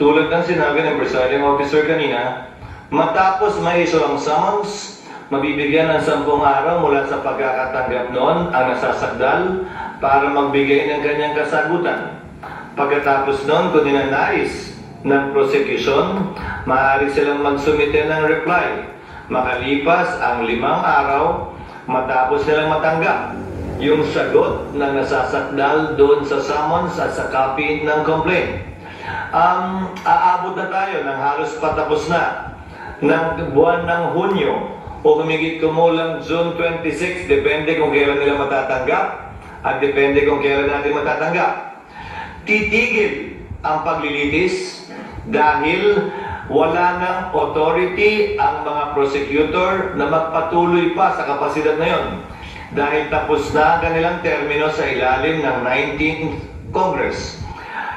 Tulad ng sinabi ng presiding officer kanina, matapos maiso ang summons, mabibigyan ng 10 araw mula sa pagkakatanggap noon ang nasasakdal para magbigay ng kanyang kasagutan. Pagkatapos noon, kung ninanais ng prosecution, maaari silang magsumite ng reply. Makalipas ang 5 araw, matapos nilang matanggap yung sagot ng nasasakdal doon sa summons at sa copy ng complaint. Aabot na tayo ng halos patapos na ng buwan ng Hunyo o humigit kumulang June 26, depende kung kailan nila matatanggap at depende kung kailan natin matatanggap. Titigil ang paglilitis dahil wala ng authority ang mga prosecutor na magpatuloy pa sa kapasidad na yon. Dahil tapos na ang kanilang termino sa ilalim ng 19th Congress.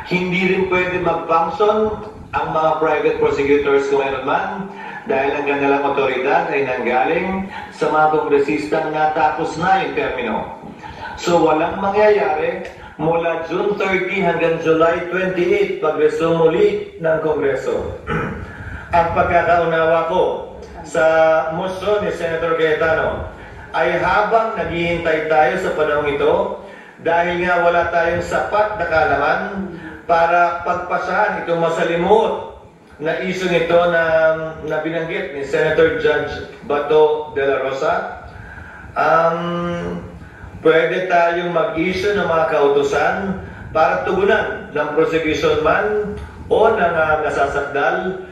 Hindi rin pwede mag-function ang mga private prosecutors kung meron man dahil ang kanilang otoridad ay nanggaling sa mga kongresistang natapos na yung termino. So walang mangyayari mula June 30 hanggang July 28 pag-resume muli ng Kongreso. Ang pagkakaunawa ko sa motion ni Senator Cayetano ay habang naghihintay tayo sa panahon ito dahil nga wala tayong sapat na kaalaman para pagpasahan itong masalimuot na isyong ito na binanggit ni Senator Judge Bato de la Rosa, pwede tayong mag-issue ng mga kautusan para tugunan ng prosecution man o ng nasasakdal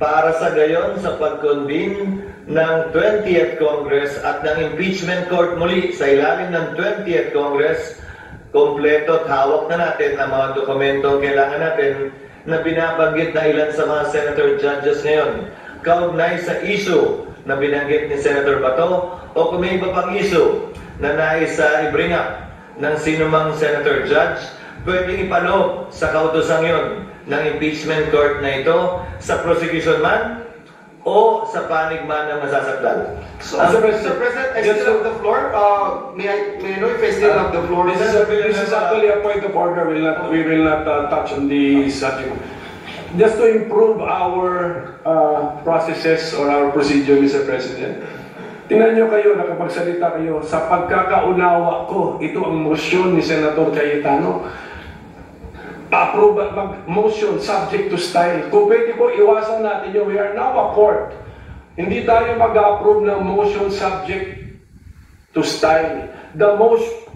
para sa gayon sa pag-convene ng 20th Congress at ng impeachment court muli sa ilalim ng 20th Congress. Kompleto at hawak na natin ang mga dokumentong kailangan natin na binabanggit na ilan sa mga senator judges ngayon. Kaugnay sa issue na binanggit ni Senator Bato o kung may iba pang issue na nais i-bring up ng sinumang senator judge, pwedeng ipaloob sa kautusang yon ng impeachment court na ito sa prosecution man o sa panig man ng masasakdal. So, Sir President, I still have the floor. May I know if I still have the floor? This is actually a point of order. We will not touch on the subject. Just to improve our processes or our procedure, Mr. President. Tingnan nyo kayo, nakapagsalita kayo, sa pagkakaunawa ko, ito ang motion ni Senator Cayetano. Approve mag-motion subject to style. Kung pwede po, iwasan natin yun. We are now a court. Hindi tayo mag-approve ng motion subject to style. The most